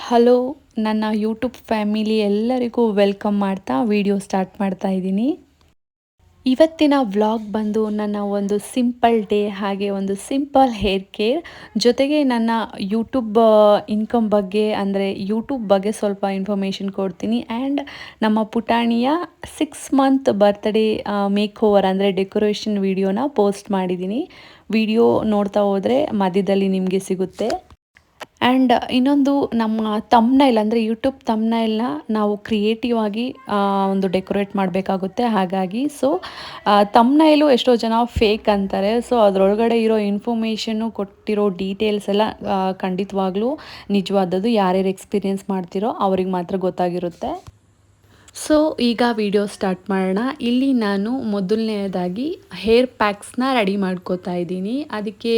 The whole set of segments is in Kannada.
ಹಲೋ ನನ್ನ ಯೂಟ್ಯೂಬ್ ಫ್ಯಾಮಿಲಿ ಎಲ್ಲರಿಗೂ ವೆಲ್ಕಮ್ ಮಾಡ್ತಾ ವಿಡಿಯೋ ಸ್ಟಾರ್ಟ್ ಮಾಡ್ತಾ ಇದ್ದೀನಿ. ಇವತ್ತಿನ ವ್ಲಾಗ್ ಬಂದು ನನ್ನ ಒಂದು ಸಿಂಪಲ್ ಡೇ ಹಾಗೆ ಒಂದು ಸಿಂಪಲ್ ಹೇರ್ ಕೇರ್ ಜೊತೆಗೆ ನನ್ನ ಯೂಟ್ಯೂಬ್ ಇನ್ಕಮ್ ಬಗ್ಗೆ ಅಂದರೆ ಯೂಟ್ಯೂಬ್ ಬಗ್ಗೆ ಸ್ವಲ್ಪ ಇನ್ಫಾರ್ಮೇಷನ್ ಕೊಡ್ತೀನಿ. ಆ್ಯಂಡ್ ನಮ್ಮ ಪುಟಾಣಿಯ 6 ಮಂತ್ ಬರ್ತ್ಡೇ ಮೇಕ್ ಓವರ್ ಅಂದರೆ ಡೆಕೋರೇಷನ್ ವಿಡಿಯೋನ ಪೋಸ್ಟ್ ಮಾಡಿದ್ದೀನಿ. ವಿಡಿಯೋ ನೋಡ್ತಾ ಹೋದರೆ ಮಧ್ಯದಲ್ಲಿ ನಿಮಗೆ ಸಿಗುತ್ತೆ. ಆ್ಯಂಡ್ ಇನ್ನೊಂದು ನಮ್ಮ ತಮ್ನೈಲ್ ಅಂದರೆ ಯೂಟ್ಯೂಬ್ ತಮ್ನೈಲ್ನ ನಾವು ಕ್ರಿಯೇಟಿವ್ ಆಗಿ ಒಂದು ಡೆಕೋರೇಟ್ ಮಾಡಬೇಕಾಗುತ್ತೆ. ಹಾಗಾಗಿ ತಮ್ನೈಲು ಎಷ್ಟೋ ಜನ ಫೇಕ್ ಅಂತಾರೆ. ಸೊ ಅದರೊಳಗಡೆ ಇರೋ ಇನ್ಫಾರ್ಮೇಷನ್ನು ಕೊಟ್ಟಿರೋ ಡೀಟೇಲ್ಸ್ ಎಲ್ಲ ಖಂಡಿತವಾಗ್ಲೂ ನಿಜವಾದದ್ದು. ಯಾರ್ಯಾರು ಎಕ್ಸ್ಪೀರಿಯೆನ್ಸ್ ಮಾಡ್ತಿರೋ ಅವ್ರಿಗೆ ಮಾತ್ರ ಗೊತ್ತಾಗಿರುತ್ತೆ. ಸೊ ಈಗ ವಿಡಿಯೋ ಸ್ಟಾರ್ಟ್ ಮಾಡೋಣ. ಇಲ್ಲಿ ನಾನು ಮೊದಲನೇದಾಗಿ ಹೇರ್ ಪ್ಯಾಕ್ಸ್ನ ರೆಡಿ ಮಾಡ್ಕೋತಾ ಇದ್ದೀನಿ. ಅದಕ್ಕೆ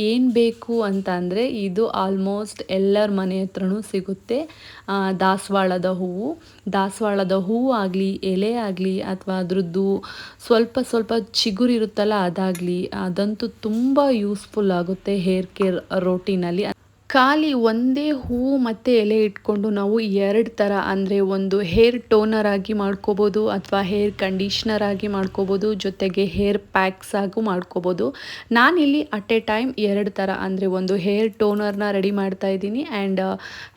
ಏನು ಬೇಕು ಅಂತ ಅಂದರೆ ಇದು ಆಲ್ಮೋಸ್ಟ್ ಎಲ್ಲರ ಮನೆ ಹತ್ರನೂ ಸಿಗುತ್ತೆ. ದಾಸವಾಳದ ಹೂವು ಆಗಲಿ, ಎಲೆ ಆಗಲಿ ಅಥವಾ ಅದ್ರದ್ದು ಸ್ವಲ್ಪ ಚಿಗುರಿರುತ್ತಲ್ಲ ಅದಾಗಲಿ, ಅದಂತೂ ತುಂಬ ಯೂಸ್ಫುಲ್ ಆಗುತ್ತೆ ಹೇರ್ ಕೇರ್ ರೋಟೀನಲ್ಲಿ. ಖಾಲಿ ಒಂದೇ ಹೂವು ಮತ್ತು ಎಲೆ ಇಟ್ಕೊಂಡು ನಾವು 2 ಥರ ಅಂದರೆ ಒಂದು ಹೇರ್ ಟೋನರ್ ಆಗಿ ಮಾಡ್ಕೋಬೋದು ಅಥವಾ ಹೇರ್ ಕಂಡೀಷ್ನರ್ ಆಗಿ ಮಾಡ್ಕೋಬೋದು, ಜೊತೆಗೆ ಹೇರ್ ಪ್ಯಾಕ್ಸ್ ಆಗೂ ಮಾಡ್ಕೋಬೋದು. ನಾನಿಲ್ಲಿ ಅಟ್ ಎ ಟೈಮ್ 2 ಥರ ಅಂದರೆ ಒಂದು ಹೇರ್ ಟೋನರ್ನ ರೆಡಿ ಮಾಡ್ತಾ ಇದ್ದೀನಿ ಆ್ಯಂಡ್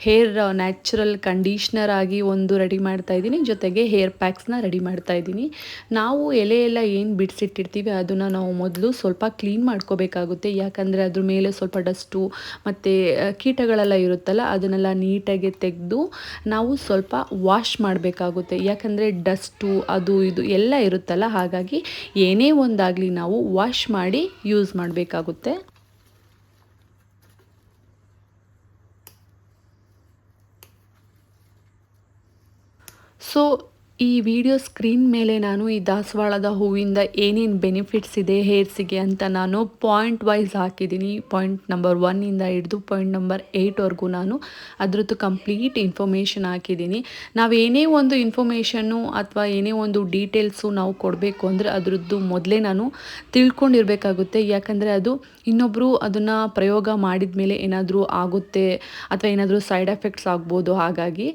ಹೇರ್ ನ್ಯಾಚುರಲ್ ಕಂಡೀಷ್ನರ್ ಆಗಿ ಒಂದು ರೆಡಿ ಮಾಡ್ತಾ ಇದ್ದೀನಿ, ಜೊತೆಗೆ ಹೇರ್ ಪ್ಯಾಕ್ಸ್ನ ರೆಡಿ ಮಾಡ್ತಾ ಇದ್ದೀನಿ. ನಾವು ಎಲೆ ಎಲ್ಲ ಏನು ಬಿಡಿಸಿಟ್ಟಿರ್ತೀವಿ ಅದನ್ನು ನಾವು ಮೊದಲು ಸ್ವಲ್ಪ ಕ್ಲೀನ್ ಮಾಡ್ಕೋಬೇಕಾಗುತ್ತೆ. ಯಾಕಂದರೆ ಅದ್ರ ಮೇಲೆ ಸ್ವಲ್ಪ ಡಸ್ಟು ಮತ್ತು ಕೀಟಗಳೆಲ್ಲ ಇರುತ್ತಲ್ಲ ಅದನ್ನೆಲ್ಲ ನೀಟಾಗಿ ತೆಗೆದು ನಾವು ಸ್ವಲ್ಪ ವಾಶ್ ಮಾಡಬೇಕಾಗುತ್ತೆ. ಯಾಕಂದರೆ ಡಸ್ಟು ಅದು ಇದು ಎಲ್ಲ ಇರುತ್ತಲ್ಲ, ಹಾಗಾಗಿ ಏನೇ ಒಂದಾಗಲಿ ನಾವು ವಾಶ್ ಮಾಡಿ ಯೂಸ್ ಮಾಡಬೇಕಾಗುತ್ತೆ. ಸೊ ಈ ವಿಡಿಯೋ ಸ್ಕ್ರೀನ್ ಮೇಲೆ ನಾನು ಈ ದಾಸವಾಳದ ಹೂವಿಂದ ಏನೇನು ಬೆನಿಫಿಟ್ಸ್ ಇದೆ ಹೇರ್ಸಿಗೆ ಅಂತ ನಾನು ಪಾಯಿಂಟ್ ವೈಸ್ ಹಾಕಿದ್ದೀನಿ. ಪಾಯಿಂಟ್ ನಂಬರ್ 1 ಹಿಡಿದು ಪಾಯಿಂಟ್ ನಂಬರ್ 8ವರೆಗೂ ನಾನು ಅದರದ್ದು ಕಂಪ್ಲೀಟ್ ಇನ್ಫಾರ್ಮೇಷನ್ ಹಾಕಿದ್ದೀನಿ. ನಾವು ಏನೇ ಒಂದು ಇನ್ಫಾರ್ಮೇಷನ್ನು ಅಥವಾ ಏನೇ ಒಂದು ಡೀಟೇಲ್ಸು ನಾವು ಕೊಡಬೇಕು ಅಂದರೆ ಅದರದ್ದು ಮೊದಲೇ ನಾನು ತಿಳ್ಕೊಂಡಿರಬೇಕಾಗುತ್ತೆ. ಯಾಕಂದರೆ ಅದು ಇನ್ನೊಬ್ಬರು ಅದನ್ನು ಪ್ರಯೋಗ ಮಾಡಿದ ಮೇಲೆ ಏನಾದರೂ ಆಗುತ್ತೆ ಅಥವಾ ಏನಾದರೂ ಸೈಡ್ ಎಫೆಕ್ಟ್ಸ್ ಆಗ್ಬೋದು. ಹಾಗಾಗಿ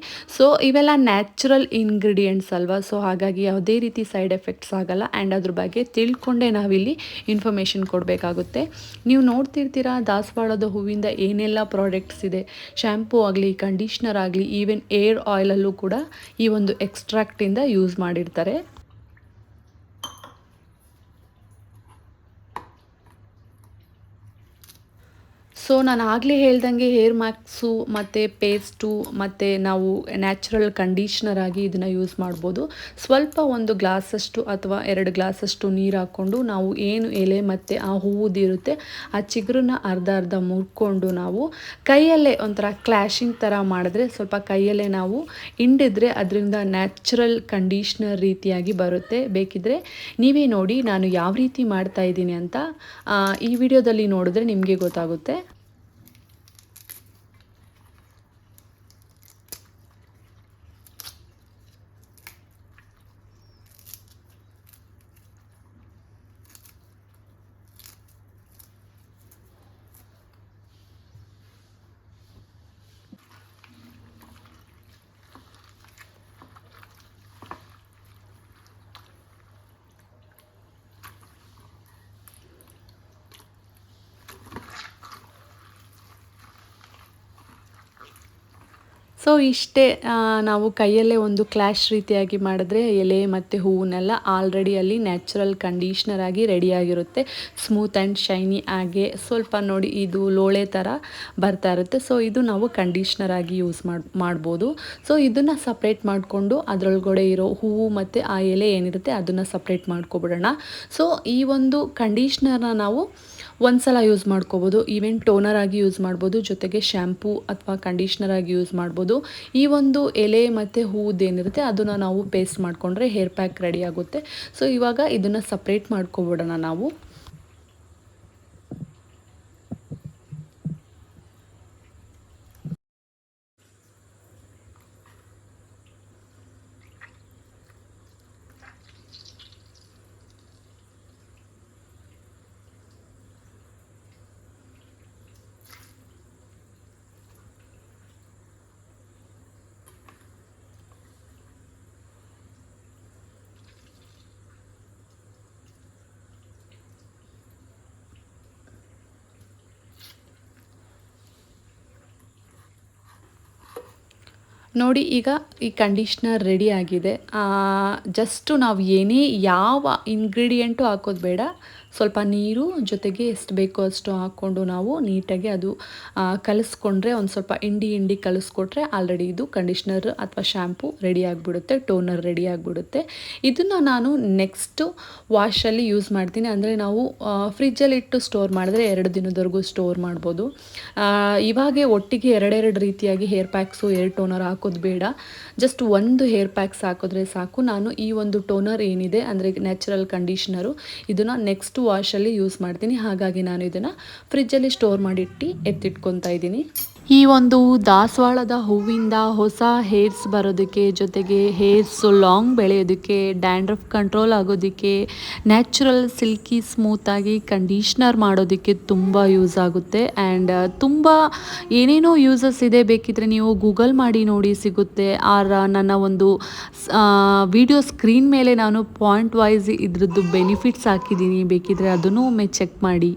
ಇವೆಲ್ಲ ನ್ಯಾಚುರಲ್ ಇಂಗ್ರೀಡಿಯೆಂಟ್ಸ್ ಅಲ್ವಾ, ಸೊ ಹಾಗಾಗಿ ಯಾವುದೇ ರೀತಿ ಸೈಡ್ ಎಫೆಕ್ಟ್ಸ್ ಆಗಲ್ಲ. ಆ್ಯಂಡ್ ಅದ್ರ ಬಗ್ಗೆ ತಿಳ್ಕೊಂಡೇ ನಾವಿಲ್ಲಿ ಇನ್ಫಾರ್ಮೇಷನ್ ಕೊಡಬೇಕಾಗುತ್ತೆ. ನೀವು ನೋಡ್ತಿರ್ತೀರಾ ದಾಸವಾಳದ ಹೂವಿಂದ ಏನೆಲ್ಲ ಪ್ರಾಡಕ್ಟ್ಸ್ ಇದೆ. ಶ್ಯಾಂಪೂ ಆಗಲಿ, ಕಂಡೀಷ್ನರ್ ಆಗಲಿ, ಈವನ್ ಏರ್ ಆಯಿಲಲ್ಲೂ ಕೂಡ ಈ ಒಂದು ಎಕ್ಸ್ಟ್ರಾಕ್ಟಿಂದ ಯೂಸ್ ಮಾಡಿರ್ತಾರೆ. ಸೊ ನಾನು ಆಗಲೇ ಹೇಳ್ದಂಗೆ ಹೇರ್ ಮ್ಯಾಕ್ಸು ಮತ್ತು ಪೇಸ್ಟು ಮತ್ತು ನಾವು ನ್ಯಾಚುರಲ್ ಕಂಡೀಷ್ನರ್ ಆಗಿ ಇದನ್ನು ಯೂಸ್ ಮಾಡ್ಬೋದು. ಸ್ವಲ್ಪ ಒಂದು ಗ್ಲಾಸಷ್ಟು ಅಥವಾ 2 ಗ್ಲಾಸಷ್ಟು ನೀರು ಹಾಕ್ಕೊಂಡು ನಾವು ಏನು ಎಲೆ ಮತ್ತು ಆ ಹೂವುದಿರುತ್ತೆ ಆ ಚಿಗುರನ್ನ ಅರ್ಧ ಮುರ್ಕೊಂಡು ನಾವು ಕೈಯಲ್ಲೇ ಒಂಥರ ಕ್ಲ್ಯಾಶಿಂಗ್ ಥರ ಮಾಡಿದ್ರೆ ಸ್ವಲ್ಪ ಕೈಯಲ್ಲೇ ನಾವು ಹಿಂಡಿದ್ರೆ ಅದರಿಂದ ನ್ಯಾಚುರಲ್ ಕಂಡೀಷ್ನರ್ ರೀತಿಯಾಗಿ ಬರುತ್ತೆ. ಬೇಕಿದ್ದರೆ ನೀವೇ ನೋಡಿ ನಾನು ಯಾವ ರೀತಿ ಮಾಡ್ತಾ ಇದ್ದೀನಿ ಅಂತ ಈ ವಿಡಿಯೋದಲ್ಲಿ ನೋಡಿದ್ರೆ ನಿಮಗೆ ಗೊತ್ತಾಗುತ್ತೆ. ಸೊ ಇಷ್ಟೇ, ನಾವು ಕೈಯಲ್ಲೇ ಒಂದು ಕ್ಲ್ಯಾಶ್ ರೀತಿಯಾಗಿ ಮಾಡಿದ್ರೆ ಎಲೆ ಮತ್ತು ಹೂವನ್ನೆಲ್ಲ ಆಲ್ರೆಡಿ ಅಲ್ಲಿ ನ್ಯಾಚುರಲ್ ಕಂಡೀಷ್ನರ್ ಆಗಿ ರೆಡಿಯಾಗಿರುತ್ತೆ. ಸ್ಮೂತ್ ಆ್ಯಂಡ್ ಶೈನಿ ಆಗಿ ಸ್ವಲ್ಪ ನೋಡಿ ಇದು ಲೋಳೆ ಥರ ಬರ್ತಾ ಇರುತ್ತೆ. ಸೊ ಇದು ನಾವು ಕಂಡೀಷ್ನರ್ ಆಗಿ ಯೂಸ್ ಮಾಡ್ಬೋದು. ಸೊ ಇದನ್ನು ಸಪ್ರೇಟ್ ಮಾಡಿಕೊಂಡು ಅದರೊಳಗಡೆ ಇರೋ ಹೂವು ಮತ್ತು ಆ ಎಲೆ ಏನಿರುತ್ತೆ ಅದನ್ನು ಸಪ್ರೇಟ್ ಮಾಡ್ಕೊಬಿಡೋಣ. ಸೊ ಈ ಒಂದು ಕಂಡೀಷ್ನರ್ನ ನಾವು ಒಂದ್ಸಲ ಯೂಸ್ ಮಾಡ್ಕೋಬೋದು, ಈವನ್ ಟೋನರ್ ಆಗಿ ಯೂಸ್ ಮಾಡ್ಬೋದು, ಜೊತೆಗೆ ಶ್ಯಾಂಪೂ ಅಥವಾ ಕಂಡೀಷ್ನರ್ ಆಗಿ ಯೂಸ್ ಮಾಡ್ಬೋದು. ಈ ಒಂದು ಎಲೆ ಮತ್ತು ಹೂವುದೇನಿರುತ್ತೆ ಅದನ್ನು ನಾವು ಪೇಸ್ಟ್ ಮಾಡಿಕೊಂಡ್ರೆ ಹೇರ್ ಪ್ಯಾಕ್ ರೆಡಿ ಆಗುತ್ತೆ. ಸೊ ಇವಾಗ ಇದನ್ನು ಸಪ್ರೇಟ್ ಮಾಡ್ಕೊಬಿಡೋಣ ನಾವು. ನೋಡಿ ಈಗ ಈ ಕಂಡೀಷ್ನರ್ ರೆಡಿ ಆಗಿದೆ. ಜಸ್ಟು ನಾವು ಯಾವ ಇಂಗ್ರೀಡಿಯೆಂಟು ಹಾಕೋದು ಬೇಡ. ಸ್ವಲ್ಪ ನೀರು ಜೊತೆಗೆ ಎಷ್ಟು ಬೇಕೋ ಅಷ್ಟು ಹಾಕ್ಕೊಂಡು ನಾವು ನೀಟಾಗಿ ಅದು ಕಲಿಸ್ಕೊಂಡ್ರೆ, ಒಂದು ಸ್ವಲ್ಪ ಹಿಂಡಿ ಕಲಿಸ್ಕೊಟ್ರೆ ಆಲ್ರೆಡಿ ಇದು ಕಂಡೀಷ್ನರ್ ಅಥವಾ ಶ್ಯಾಂಪು ರೆಡಿ ಆಗಿಬಿಡುತ್ತೆ, ಟೋನರ್ ರೆಡಿ ಆಗಿಬಿಡುತ್ತೆ. ಇದನ್ನು ನಾನು ನೆಕ್ಸ್ಟು ವಾಶಲ್ಲಿ ಯೂಸ್ ಮಾಡ್ತೀನಿ. ಅಂದರೆ ನಾವು ಫ್ರಿಜ್ಜಲ್ಲಿ ಇಟ್ಟು ಸ್ಟೋರ್ ಮಾಡಿದ್ರೆ 2 ದಿನದವರೆಗೂ ಸ್ಟೋರ್ ಮಾಡ್ಬೋದು. ಇವಾಗೆ ಒಟ್ಟಿಗೆ ಎರಡೆರಡು ರೀತಿಯಾಗಿ ಹೇರ್ ಪ್ಯಾಕ್ಸು, ಹೇರ್ ಟೋನರ್ ಹಾಕೋದು ಬೇಡ. ಜಸ್ಟ್ ಒಂದು ಹೇರ್ ಪ್ಯಾಕ್ಸ್ ಹಾಕಿದ್ರೆ ಸಾಕು. ನಾನು ಈ ಒಂದು ಟೋನರ್ ಏನಿದೆ ಅಂದರೆ ನ್ಯಾಚುರಲ್ ಕಂಡೀಷ್ನರು, ಇದನ್ನು ನೆಕ್ಸ್ಟ್ ವಾಶಲ್ಲಿ ಯೂಸ್ ಮಾಡ್ತೀನಿ. ಹಾಗಾಗಿ ನಾನು ಇದನ್ನು ಫ್ರಿಜ್ಜಲ್ಲಿ ಸ್ಟೋರ್ ಮಾಡಿಟ್ಟು ಎತ್ತಿಟ್ಕೊತಾ ಇದ್ದೀನಿ. ಈ ಒಂದು ದಾಸವಾಳದ ಹೂವಿಂದ ಹೊಸ ಹೇರ್ಸ್ ಬರೋದಕ್ಕೆ, ಜೊತೆಗೆ ಹೇರ್ಸು ಲಾಂಗ್ ಬೆಳೆಯೋದಕ್ಕೆ, ಡ್ಯಾಂಡ್ರಫ್ ಕಂಟ್ರೋಲ್ ಆಗೋದಕ್ಕೆ, ನ್ಯಾಚುರಲ್ ಸಿಲ್ಕಿ ಸ್ಮೂತಾಗಿ ಕಂಡೀಷ್ನರ್ ಮಾಡೋದಕ್ಕೆ ತುಂಬ ಯೂಸ್ ಆಗುತ್ತೆ. ಆ್ಯಂಡ್ ತುಂಬ ಏನೇನೋ ಯೂಸಸ್ ಇದೆ. ಬೇಕಿದ್ರೆ ನೀವು ಗೂಗಲ್ ಮಾಡಿ ನೋಡಿ, ಸಿಗುತ್ತೆ. ನನ್ನ ಒಂದು ವಿಡಿಯೋ ಸ್ಕ್ರೀನ್ ಮೇಲೆ ನಾನು ಪಾಯಿಂಟ್ ವೈಸ್ ಇದ್ರದ್ದು ಬೆನಿಫಿಟ್ಸ್ ಹಾಕಿದ್ದೀನಿ, ಬೇಕಿದ್ರೆ ಅದನ್ನು ಒಮ್ಮೆ ಚೆಕ್ ಮಾಡಿ.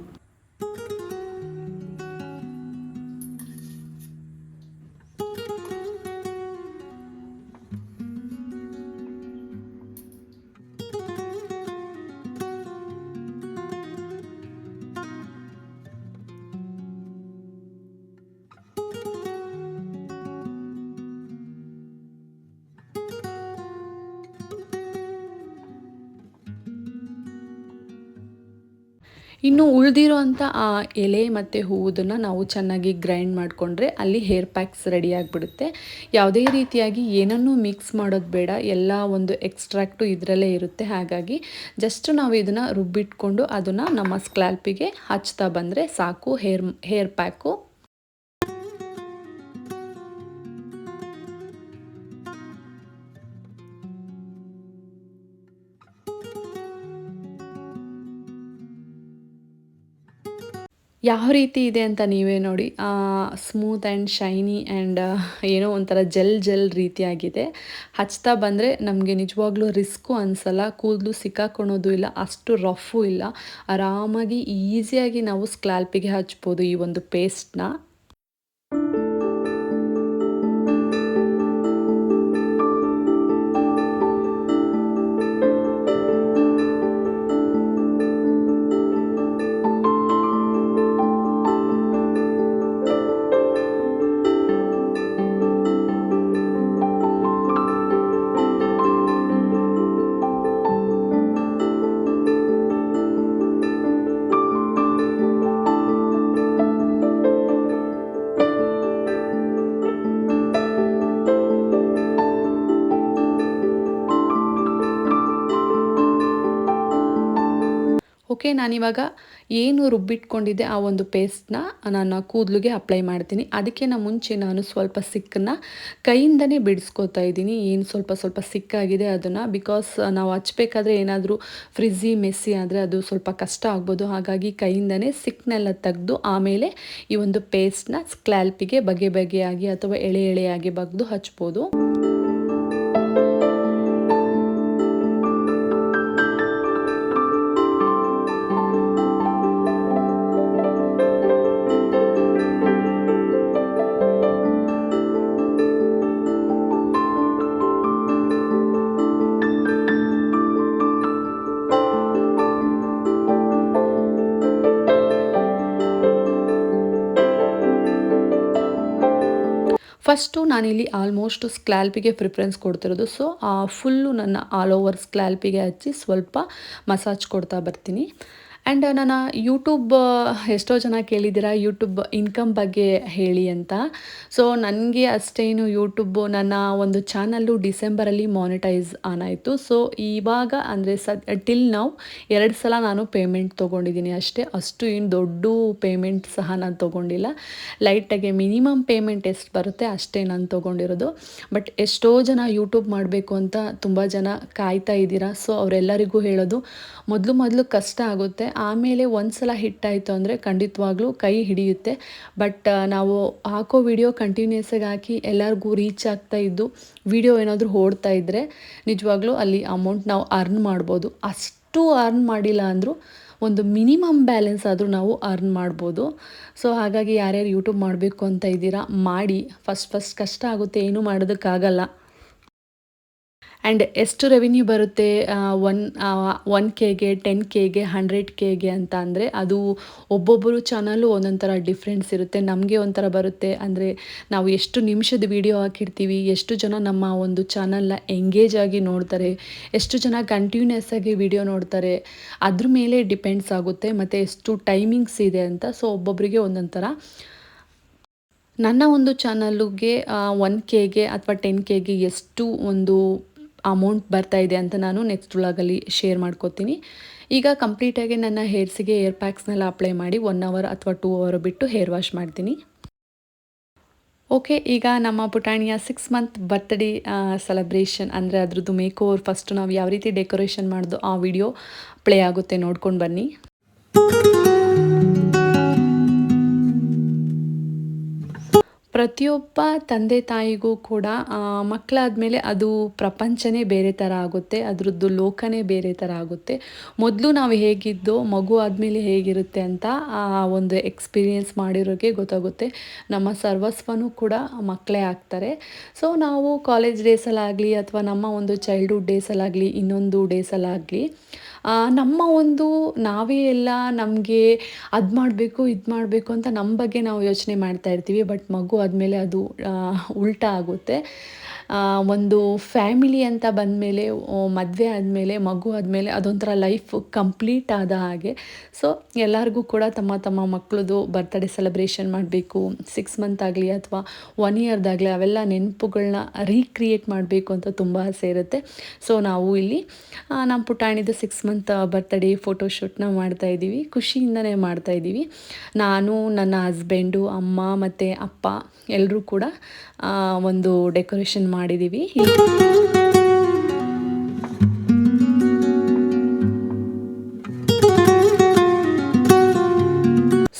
ಇನ್ನು ಉಳಿದಿರೋಂಥ ಆ ಎಲೆ ಮತ್ತು ಹೂವುದನ್ನು ನಾವು ಚೆನ್ನಾಗಿ ಗ್ರೈಂಡ್ ಮಾಡಿಕೊಂಡ್ರೆ ಅಲ್ಲಿ ಹೇರ್ ಪ್ಯಾಕ್ಸ್ ರೆಡಿ ಆಗಿಬಿಡುತ್ತೆ. ಯಾವುದೇ ರೀತಿಯಾಗಿ ಏನನ್ನೂ ಮಿಕ್ಸ್ ಮಾಡೋದು ಬೇಡ, ಎಲ್ಲ ಒಂದು ಎಕ್ಸ್ಟ್ರಾಕ್ಟು ಇದರಲ್ಲೇ ಇರುತ್ತೆ. ಹಾಗಾಗಿ ಜಸ್ಟ್ ನಾವು ಇದನ್ನು ರುಬ್ಬಿಟ್ಕೊಂಡು ಅದನ್ನು ನಮ್ಮ ಸ್ಕ್ಯಾಲ್ಪಿಗೆ ಹಚ್ತಾ ಬಂದರೆ ಸಾಕು, ಹೇರ್ ಪ್ಯಾಕು. ಯಾವ ರೀತಿ ಇದೆ ಅಂತ ನೀವೇ ನೋಡಿ. ಸ್ಮೂತ್ ಆ್ಯಂಡ್ ಶೈನಿ ಆ್ಯಂಡ್ ಏನೋ ಒಂಥರ ಜೆಲ್ ರೀತಿಯಾಗಿದೆ. ಹಚ್ತಾ ಬಂದರೆ ನಮಗೆ ನಿಜವಾಗ್ಲೂ ರಿಸ್ಕು ಅನಿಸಲ್ಲ, ಕೂದಲು ಸಿಕ್ಕಾಕೊಳೋದು ಇಲ್ಲ, ಅಷ್ಟು ರಫು ಇಲ್ಲ. ಆರಾಮಾಗಿ ಈಸಿಯಾಗಿ ನಾವು ಸ್ಕ್ಯಾಲ್ಪಿಗೆ ಹಚ್ಬೋದು ಈ ಒಂದು ಪೇಸ್ಟ್ನ. ಓಕೆ, ನಾನಿವಾಗ ಏನು ರುಬ್ಬಿಟ್ಕೊಂಡಿದ್ದೆ ಆ ಒಂದು ಪೇಸ್ಟ್ನ ನನ್ನ ಕೂದಲಿಗೆ ಅಪ್ಲೈ ಮಾಡ್ತೀನಿ. ಅದಕ್ಕಿಂತ ಮುಂಚೆ ನಾನು ಸ್ವಲ್ಪ ಸಿಕ್ಕನ್ನು ಕೈಯಿಂದನೇ ಬಿಡಿಸ್ಕೊತಾ ಇದ್ದೀನಿ. ಏನು ಸ್ವಲ್ಪ ಸಿಕ್ಕಾಗಿದೆ ಅದನ್ನು, ಬಿಕಾಸ್ ನಾವು ಹಚ್ಬೇಕಾದ್ರೆ ಏನಾದರೂ ಫ್ರಿಜ್ಜಿ ಮೆಸ್ಸಿ ಆದರೆ ಅದು ಸ್ವಲ್ಪ ಕಷ್ಟ ಆಗ್ಬೋದು. ಹಾಗಾಗಿ ಕೈಯಿಂದನೇ ಸಿಕ್ಕನ್ನೆಲ್ಲ ತೆಗೆದು ಆಮೇಲೆ ಈ ಒಂದು ಪೇಸ್ಟ್ನ ಸ್ಕ್ಯಾಲ್ಪಿಗೆ ಬಗೆಯಾಗಿ ಅಥವಾ ಎಳೆಯಾಗಿ ಬಗ್ದು ಹಚ್ಬೋದು. ಫಸ್ಟು ನಾನಿಲ್ಲಿ ಆಲ್ಮೋಸ್ಟ್ ಸ್ಕ್ಯಾಲ್ಪಿಗೆ ಪ್ರಿಫರೆನ್ಸ್ ಕೊಡ್ತಿರೋದು. ಸೊ ಫುಲ್ಲು ನನ್ನ ಆಲ್ ಓವರ್ ಸ್ಕ್ಯಾಲ್ಪಿಗೆ ಹಚ್ಚಿ ಸ್ವಲ್ಪ ಮಸಾಜ್ ಕೊಡ್ತಾ ಬರ್ತೀನಿ. ಆ್ಯಂಡ್ ನನ್ನ ಯೂಟ್ಯೂಬ್ ಎಷ್ಟೋ ಜನ ಕೇಳಿದ್ದೀರಾ ಯೂಟ್ಯೂಬ್ ಇನ್ಕಮ್ ಬಗ್ಗೆ ಹೇಳಿ ಅಂತ. ಸೊ ನನಗೆ ಅಷ್ಟೇನು ಯೂಟ್ಯೂಬು ನನ್ನ ಒಂದು ಚಾನಲ್ಲು ಡಿಸೆಂಬರಲ್ಲಿ ಮಾನಿಟೈಸ್ ಆನ್ ಆಯಿತು. ಸೊ ಇವಾಗ ಅಂದರೆ ಟಿಲ್ ನಾವು 2 ಸಲ ನಾನು ಪೇಮೆಂಟ್ ತೊಗೊಂಡಿದ್ದೀನಿ ಅಷ್ಟೇ. ಅಷ್ಟು ಏನು ದೊಡ್ಡ ಪೇಮೆಂಟ್ ಸಹ ನಾನು ತೊಗೊಂಡಿಲ್ಲ. ಲೈಟಾಗಿ ಮಿನಿಮಮ್ ಪೇಮೆಂಟ್ ಎಷ್ಟು ಬರುತ್ತೆ ಅಷ್ಟೇ ನಾನು ತೊಗೊಂಡಿರೋದು. ಬಟ್ ಎಷ್ಟೋ ಜನ ಯೂಟ್ಯೂಬ್ ಮಾಡಬೇಕು ಅಂತ ತುಂಬ ಜನ ಕಾಯ್ತಾ ಇದ್ದೀರಾ. ಸೊ ಅವರೆಲ್ಲರಿಗೂ ಹೇಳೋದು, ಮೊದಲು ಕಷ್ಟ ಆಗುತ್ತೆ, ಆಮೇಲೆ ಒಂದು ಸಲ ಹಿಟ್ಟಾಯಿತು ಅಂದರೆ ಖಂಡಿತವಾಗ್ಲೂ ಕೈ ಹಿಡಿಯುತ್ತೆ. ಬಟ್ ನಾವು ಹಾಕೋ ವಿಡಿಯೋ ಕಂಟಿನ್ಯೂಸಾಗಿ ಹಾಕಿ ಎಲ್ಲರಿಗೂ ರೀಚ್ ಆಗ್ತಾ ಇದ್ದು ವಿಡಿಯೋ ಏನಾದರೂ ಓಡ್ತಾ ಇದ್ದರೆ ನಿಜವಾಗ್ಲೂ ಅಲ್ಲಿ ಅಮೌಂಟ್ ನಾವು ಅರ್ನ್ ಮಾಡ್ಬೋದು. ಅಷ್ಟು ಅರ್ನ್ ಮಾಡಿಲ್ಲ ಅಂದರೂ ಒಂದು ಮಿನಿಮಮ್ ಬ್ಯಾಲೆನ್ಸ್ ಆದರೂ ನಾವು ಅರ್ನ್ ಮಾಡ್ಬೋದು. ಸೊ ಹಾಗಾಗಿ ಯಾರ್ಯಾರು ಯೂಟ್ಯೂಬ್ ಮಾಡಬೇಕು ಅಂತ ಇದ್ದೀರಾ ಮಾಡಿ. ಫಸ್ಟ್ ಕಷ್ಟ ಆಗುತ್ತೆ, ಏನೂ ಮಾಡೋದಕ್ಕಾಗಲ್ಲ. ಆ್ಯಂಡ್ ಎಷ್ಟು ರೆವಿನ್ಯೂ ಬರುತ್ತೆ 1Kಗೆ 10Kಗೆ 100Kಗೆ ಅಂತ ಅಂದರೆ ಅದು ಒಬ್ಬೊಬ್ಬರು ಚಾನಲ್ಲು ಒಂದೊಂದು ಥರ ಡಿಫ್ರೆನ್ಸ್ ಇರುತ್ತೆ. ನಮಗೆ ಒಂಥರ ಬರುತ್ತೆ ಅಂದರೆ ನಾವು ಎಷ್ಟು ನಿಮಿಷದ ವೀಡಿಯೋ ಹಾಕಿರ್ತೀವಿ, ಎಷ್ಟು ಜನ ನಮ್ಮ ಒಂದು ಚಾನಲ್ನ ಎಂಗೇಜ್ ಆಗಿ ನೋಡ್ತಾರೆ, ಎಷ್ಟು ಜನ ಕಂಟಿನ್ಯೂಸ್ ಆಗಿ ವಿಡಿಯೋ ನೋಡ್ತಾರೆ, ಅದ್ರ ಮೇಲೆ ಡಿಪೆಂಡ್ಸ್ ಆಗುತ್ತೆ. ಮತ್ತು ಎಷ್ಟು ಟೈಮಿಂಗ್ಸ್ ಇದೆ ಅಂತ. ಸೊ ಒಬ್ಬೊಬ್ಬರಿಗೆ ಒಂದೊಂದು ಥರ. ನನ್ನ ಒಂದು ಚಾನಲ್ಗೆ 1Kಗೆ ಅಥವಾ 10Kಗೆ ಎಷ್ಟು ಒಂದು ಅಮೌಂಟ್ ಬರ್ತಾ ಇದೆ ಅಂತ ನಾನು ನೆಕ್ಸ್ಟ್ ವ್ಲಾಗಲ್ಲಿ ಶೇರ್ ಮಾಡ್ಕೋತೀನಿ. ಈಗ ಕಂಪ್ಲೀಟಾಗಿ ನನ್ನ ಹೇರ್ಸಿಗೆ ಏರ್ ಪ್ಯಾಕ್ಸ್ನೆಲ್ಲ ಅಪ್ಲೈ ಮಾಡಿ 1 ಅವರ್ ಅಥವಾ 2 ಅವರ್ ಬಿಟ್ಟು ಹೇರ್ ವಾಶ್ ಮಾಡ್ತೀನಿ. ಓಕೆ, ಈಗ ನಮ್ಮ ಪುಟಾಣಿಯ 6 ಮಂತ್ ಬರ್ತ್ಡೇ ಸೆಲೆಬ್ರೇಷನ್ ಅಂದರೆ ಅದ್ರದ್ದು ಮೇಕ್ ಓವರ್ ಫಸ್ಟು ನಾವು ಯಾವ ರೀತಿ ಡೆಕೋರೇಷನ್ ಮಾಡೋದು ಆ ವಿಡಿಯೋ ಪ್ಲೇ ಆಗುತ್ತೆ, ನೋಡ್ಕೊಂಡು ಬನ್ನಿ. ಪ್ರತಿಯೊಬ್ಬ ತಂದೆ ತಾಯಿಗೂ ಕೂಡ ಮಕ್ಕಳಾದಮೇಲೆ ಅದು ಪ್ರಪಂಚನೇ ಬೇರೆ ಥರ ಆಗುತ್ತೆ, ಅದರದ್ದು ಲೋಕನೇ ಬೇರೆ ಥರ ಆಗುತ್ತೆ. ಮೊದಲು ನಾವು ಹೇಗಿದ್ದೋ ಮಗು ಆದಮೇಲೆ ಹೇಗಿರುತ್ತೆ ಅಂತ ಒಂದು ಎಕ್ಸ್ಪೀರಿಯೆನ್ಸ್ ಮಾಡಿರೋರಿಗೆ ಗೊತ್ತಾಗುತ್ತೆ. ನಮ್ಮ ಸರ್ವಸ್ವನೂ ಕೂಡ ಮಕ್ಕಳೇ ಆಗ್ತಾರೆ. ಸೊ ನಾವು ಕಾಲೇಜ್ ಡೇಸಲ್ಲಾಗಲಿ ಅಥವಾ ನಮ್ಮ ಒಂದು ಚೈಲ್ಡ್ಹುಡ್ ಡೇಸಲ್ಲಾಗಲಿ ಇನ್ನೊಂದು ಡೇಸಲ್ಲಾಗಲಿ ನಮ್ಮ ಒಂದು ನಾವೇ ಎಲ್ಲ ನಮಗೆ ಅದು ಮಾಡಬೇಕು ಇದು ಮಾಡಬೇಕು ಅಂತ ನಮ್ಮ ಬಗ್ಗೆ ನಾವು ಯೋಚನೆ ಮಾಡ್ತಾ ಇರ್ತೀವಿ. ಬಟ್ ಮಗು ಆದಮೇಲೆ ಅದು ಉಲ್ಟಾ ಆಗುತ್ತೆ. ಒಂದು ಫ್ಯಾಮಿಲಿ ಅಂತ ಬಂದಮೇಲೆ, ಮದುವೆ ಆದಮೇಲೆ, ಮಗು ಆದಮೇಲೆ ಅದೊಂಥರ ಲೈಫ್ ಕಂಪ್ಲೀಟ್ ಆದ ಹಾಗೆ. ಸೊ ಎಲ್ಲರಿಗೂ ಕೂಡ ತಮ್ಮ ತಮ್ಮ ಮಕ್ಕಳದು ಬರ್ತ್ಡೇ ಸೆಲೆಬ್ರೇಷನ್ ಮಾಡಬೇಕು, 6 ಮಂತ್ ಆಗಲಿ ಅಥವಾ 1 ಇಯರ್ದಾಗಲಿ ಅವೆಲ್ಲ ನೆನಪುಗಳನ್ನ ರೀಕ್ರಿಯೇಟ್ ಮಾಡಬೇಕು ಅಂತ ತುಂಬ ಆಸೆ ಇರುತ್ತೆ. ಸೊ ನಾವು ಇಲ್ಲಿ ನಮ್ಮ ಪುಟಾಣಿದು 6 ಮಂತ್ ಬರ್ತ್ಡೇ ಫೋಟೋಶೂಟ್ನ ಮಾಡ್ತಾಯಿದ್ದೀವಿ. ಖುಷಿಯಿಂದನೇ ಮಾಡ್ತಾಯಿದ್ದೀವಿ. ನಾನು, ನನ್ನ ಹಸ್ಬೆಂಡು, ಅಮ್ಮ ಮತ್ತು ಅಪ್ಪ ಎಲ್ಲರೂ ಕೂಡ ಒಂದು ಡೆಕೋರೇಷನ್ ಮಾಡಿದ್ದೀವಿ.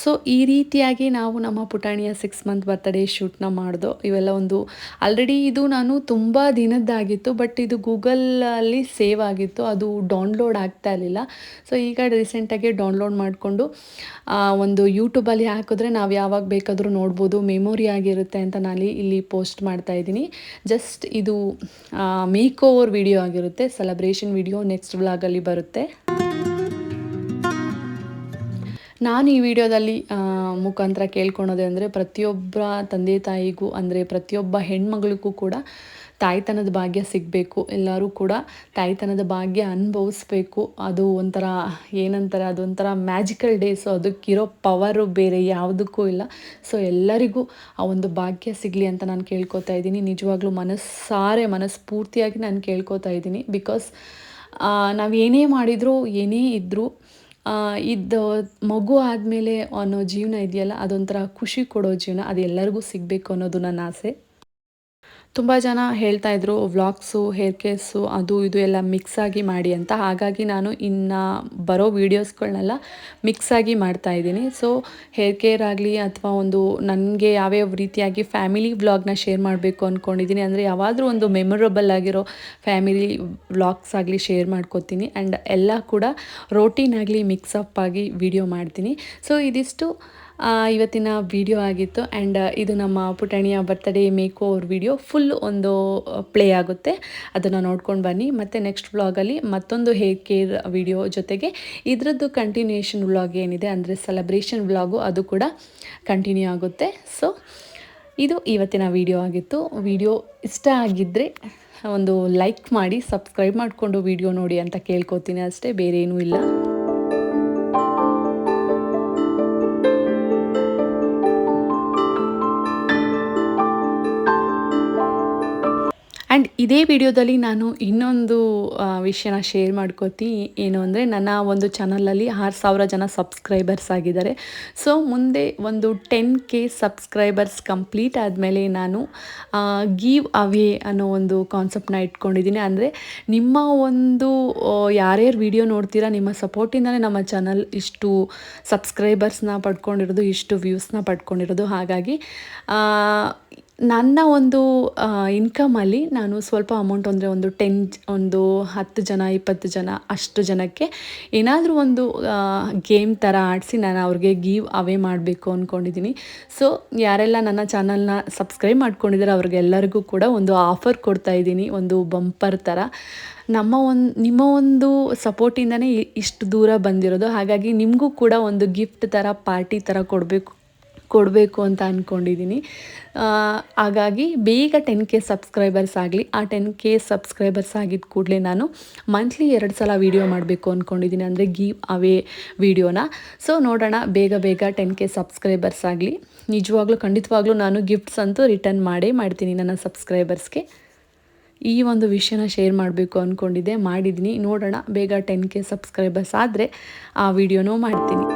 ಸೊ ಈ ರೀತಿಯಾಗಿ ನಾವು ನಮ್ಮ ಪುಟಾಣಿಯ 6 ಮಂತ್ ಬರ್ತ್ಡೇ ಶೂಟ್ನ ಮಾಡಿದೋ. ಇವೆಲ್ಲ ಒಂದು ಆಲ್ರೆಡಿ ಇದು ನಾನು ತುಂಬ ದಿನದ್ದಾಗಿತ್ತು, ಬಟ್ ಇದು ಗೂಗಲಲ್ಲಿ ಸೇವ್ ಆಗಿತ್ತು, ಅದು ಡೌನ್ಲೋಡ್ ಆಗ್ತಾ ಇರಲಿಲ್ಲ. ಸೊ ಈಗ ರೀಸೆಂಟಾಗಿ ಡೌನ್ಲೋಡ್ ಮಾಡಿಕೊಂಡು ಒಂದು ಯೂಟ್ಯೂಬಲ್ಲಿ ಹಾಕಿದ್ರೆ ನಾವು ಯಾವಾಗ ಬೇಕಾದರೂ ನೋಡ್ಬೋದು, ಮೆಮೊರಿ ಆಗಿರುತ್ತೆ ಅಂತ ನಾನು ಇಲ್ಲಿ ಪೋಸ್ಟ್ ಮಾಡ್ತಾಯಿದ್ದೀನಿ. ಜಸ್ಟ್ ಇದು ಮೇಕ್ ಓವರ್ ವಿಡಿಯೋ ಆಗಿರುತ್ತೆ, ಸೆಲೆಬ್ರೇಷನ್ ವಿಡಿಯೋ ನೆಕ್ಸ್ಟ್ ವ್ಲಾಗಲ್ಲಿ ಬರುತ್ತೆ. ನಾನು ಈ ವಿಡಿಯೋದಲ್ಲಿ ಮುಖಾಂತರ ಕೇಳ್ಕೊಳೋದೆ ಅಂದರೆ ಪ್ರತಿಯೊಬ್ಬ ತಂದೆ ತಾಯಿಗೂ ಅಂದರೆ ಪ್ರತಿಯೊಬ್ಬ ಹೆಣ್ಮಗಳಿಗೂ ಕೂಡ ತಾಯ್ತನದ ಭಾಗ್ಯ ಸಿಗಬೇಕು. ಎಲ್ಲರೂ ಕೂಡ ತಾಯ್ತನದ ಭಾಗ್ಯ ಅನುಭವಿಸ್ಬೇಕು. ಅದು ಒಂಥರ ಏನಂತಾರೆ, ಅದೊಂಥರ ಮ್ಯಾಜಿಕಲ್ ಡೇಸು, ಅದಕ್ಕಿರೋ ಪವರು ಬೇರೆ ಯಾವುದಕ್ಕೂ ಇಲ್ಲ. ಸೊ ಎಲ್ಲರಿಗೂ ಆ ಒಂದು ಭಾಗ್ಯ ಸಿಗಲಿ ಅಂತ ನಾನು ಕೇಳ್ಕೊತಾ ಇದ್ದೀನಿ. ನಿಜವಾಗ್ಲೂ ಮನಸ್ಫೂರ್ತಿಯಾಗಿ ನಾನು ಕೇಳ್ಕೊತಾ ಇದ್ದೀನಿ. ಬಿಕಾಸ್ ನಾವು ಏನೇ ಮಾಡಿದರೂ ಏನೇ ಇದ್ದರೂ ಇದು ಮಗು ಆದಮೇಲೆ ಅನ್ನೋ ಜೀವನ ಇದೆಯಲ್ಲ, ಅದೊಂಥರ ಖುಷಿ ಕೊಡೋ ಜೀವನ, ಅದು ಎಲ್ಲರಿಗೂ ಸಿಗಬೇಕು ಅನ್ನೋದು ನನ್ನ ಆಸೆ. ತುಂಬ ಜನ ಹೇಳ್ತಾಯಿದ್ರು ವ್ಲಾಗ್ಸು, ಹೇರ್ ಕೇರ್ಸು ಅದು ಇದು ಎಲ್ಲ ಮಿಕ್ಸಾಗಿ ಮಾಡಿ ಅಂತ. ಹಾಗಾಗಿ ನಾನು ಇನ್ನು ಬರೋ ವೀಡಿಯೋಸ್ಗಳನ್ನೆಲ್ಲ ಮಿಕ್ಸಾಗಿ ಮಾಡ್ತಾಯಿದ್ದೀನಿ. ಸೊ ಹೇರ್ ಕೇರ್ ಆಗಲಿ ಅಥವಾ ಒಂದು ನನಗೆ ಯಾವ್ಯಾವ ರೀತಿಯಾಗಿ ಫ್ಯಾಮಿಲಿ ವ್ಲಾಗ್ನ ಶೇರ್ ಮಾಡಬೇಕು ಅಂದ್ಕೊಂಡಿದ್ದೀನಿ. ಅಂದರೆ ಯಾವಾದರೂ ಒಂದು ಮೆಮೊರಬಲ್ ಆಗಿರೋ ಫ್ಯಾಮಿಲಿ ವ್ಲಾಗ್ಸ್ ಆಗಲಿ ಶೇರ್ ಮಾಡ್ಕೋತೀನಿ. ಆ್ಯಂಡ್ ಎಲ್ಲ ಕೂಡ ರೋಟೀನ್ ಆಗಲಿ ಮಿಕ್ಸಪ್ ಆಗಿ ವಿಡಿಯೋ ಮಾಡ್ತೀನಿ. ಸೊ ಇದಿಷ್ಟು ಇವತ್ತಿನ ವಿಡಿಯೋ ಆಗಿತ್ತು. ಆ್ಯಂಡ್ ಇದು ನಮ್ಮ ಪುಟಾಣಿಯ birthday makeover video full ಒಂದು ಪ್ಲೇ ಆಗುತ್ತೆ, ಅದನ್ನು ನೋಡ್ಕೊಂಡು ಬನ್ನಿ. ಮತ್ತು ನೆಕ್ಸ್ಟ್ ವ್ಲಾಗಲ್ಲಿ ಮತ್ತೊಂದು ಹೇರ್ ಕೇರ್ ವಿಡಿಯೋ ಜೊತೆಗೆ ಇದರದ್ದು ಕಂಟಿನ್ಯೂಯೇಷನ್ ವ್ಲಾಗ್ ಏನಿದೆ ಅಂದರೆ ಸೆಲೆಬ್ರೇಷನ್ ವ್ಲಾಗು, ಅದು ಕೂಡ ಕಂಟಿನ್ಯೂ ಆಗುತ್ತೆ. ಸೊ ಇದು ಇವತ್ತಿನ ವಿಡಿಯೋ ಆಗಿತ್ತು. ವಿಡಿಯೋ ಇಷ್ಟ ಆಗಿದ್ದರೆ ಒಂದು ಲೈಕ್ ಮಾಡಿ, ಸಬ್ಸ್ಕ್ರೈಬ್ ಮಾಡಿಕೊಂಡು ವಿಡಿಯೋ ನೋಡಿ ಅಂತ ಕೇಳ್ಕೊತೀನಿ ಅಷ್ಟೇ, ಬೇರೆ ಏನೂ ಇಲ್ಲ. ಆ್ಯಂಡ್ ಇದೇ ವಿಡಿಯೋದಲ್ಲಿ ನಾನು ಇನ್ನೊಂದು ವಿಷಯನ ಶೇರ್ ಮಾಡ್ಕೋತೀನಿ. ಏನು ಅಂದರೆ ನನ್ನ ಒಂದು ಚಾನಲಲ್ಲಿ 6,000 ಜನ ಸಬ್ಸ್ಕ್ರೈಬರ್ಸ್ ಆಗಿದ್ದಾರೆ. ಸೊ ಮುಂದೆ ಒಂದು 10K ಸಬ್ಸ್ಕ್ರೈಬರ್ಸ್ ಕಂಪ್ಲೀಟ್ ಆದಮೇಲೆ ನಾನು ಗಿವ್ ಅವೇ ಅನ್ನೋ ಒಂದು ಕಾನ್ಸೆಪ್ಟನ್ನ ಇಟ್ಕೊಂಡಿದ್ದೀನಿ. ಅಂದರೆ ನಿಮ್ಮ ಒಂದು ಯಾರ್ಯಾರು ವಿಡಿಯೋ ನೋಡ್ತೀರಾ, ನಿಮ್ಮ ಸಪೋರ್ಟಿಂದಲೇ ನಮ್ಮ ಚಾನಲ್ ಇಷ್ಟು ಸಬ್ಸ್ಕ್ರೈಬರ್ಸ್ನ ಪಡ್ಕೊಂಡಿರೋದು, ಇಷ್ಟು ವ್ಯೂಸ್ನ ಪಡ್ಕೊಂಡಿರೋದು. ಹಾಗಾಗಿ ನನ್ನ ಒಂದು ಇನ್ಕಮಲ್ಲಿ ನಾನು ಸ್ವಲ್ಪ ಅಮೌಂಟ್ ಅಂದರೆ ಒಂದು 10 ಜನ 20 ಜನ ಅಷ್ಟು ಜನಕ್ಕೆ ಏನಾದರೂ ಒಂದು ಗೇಮ್ ಥರ ಆಡಿಸಿ ನಾನು ಅವ್ರಿಗೆ ಗಿವ್ ಅವೇ ಮಾಡಬೇಕು ಅಂದ್ಕೊಂಡಿದ್ದೀನಿ. ಸೊ ಯಾರೆಲ್ಲ ನನ್ನ ಚಾನಲ್ನ ಸಬ್ಸ್ಕ್ರೈಬ್ ಮಾಡ್ಕೊಂಡಿದ್ದಾರೆ ಅವ್ರಿಗೆಲ್ಲರಿಗೂ ಕೂಡ ಒಂದು ಆಫರ್ ಕೊಡ್ತಾ ಇದ್ದೀನಿ, ಒಂದು ಬಂಪರ್ ಥರ. ನಿಮ್ಮ ಒಂದು ಸಪೋರ್ಟಿಂದನೇ ಇಷ್ಟು ದೂರ ಬಂದಿರೋದು. ಹಾಗಾಗಿ ನಿಮಗೂ ಕೂಡ ಒಂದು ಗಿಫ್ಟ್ ಥರ ಪಾರ್ಟಿ ಥರ ಕೊಡಬೇಕು ಅಂತ ಅಂದ್ಕೊಂಡಿದ್ದೀನಿ. ಹಾಗಾಗಿ ಬೇಗ 10K ಸಬ್ಸ್ಕ್ರೈಬರ್ಸ್ ಆಗಲಿ. ಆ 10K ಸಬ್ಸ್ಕ್ರೈಬರ್ಸ್ ಆಗಿದ್ದ ಕೂಡಲೇ ನಾನು ಮಂತ್ಲಿ 2 ಸಲ ವೀಡಿಯೋ ಮಾಡಬೇಕು ಅಂದ್ಕೊಂಡಿದ್ದೀನಿ, ಅಂದರೆ ಗಿವ್ ಅವೇ ವೀಡಿಯೋನ. ಸೊ ನೋಡೋಣ, ಬೇಗ 10K ಸಬ್ಸ್ಕ್ರೈಬರ್ಸ್ ಆಗಲಿ. ನಿಜವಾಗ್ಲೂ ಖಂಡಿತವಾಗ್ಲೂ ನಾನು ಗಿಫ್ಟ್ಸ್ ಅಂತೂ ರಿಟರ್ನ್ ಮಾಡ್ತೀನಿ ನನ್ನ ಸಬ್ಸ್ಕ್ರೈಬರ್ಸ್ಗೆ. ಈ ಒಂದು ವಿಷಯನ ಶೇರ್ ಮಾಡಬೇಕು ಅಂದ್ಕೊಂಡಿದ್ದೆ, ಮಾಡಿದ್ದೀನಿ. ನೋಡೋಣ, ಬೇಗ 10K ಸಬ್ಸ್ಕ್ರೈಬರ್ಸ್ ಆದರೆ ಆ ವಿಡಿಯೋನೂ ಮಾಡ್ತೀನಿ.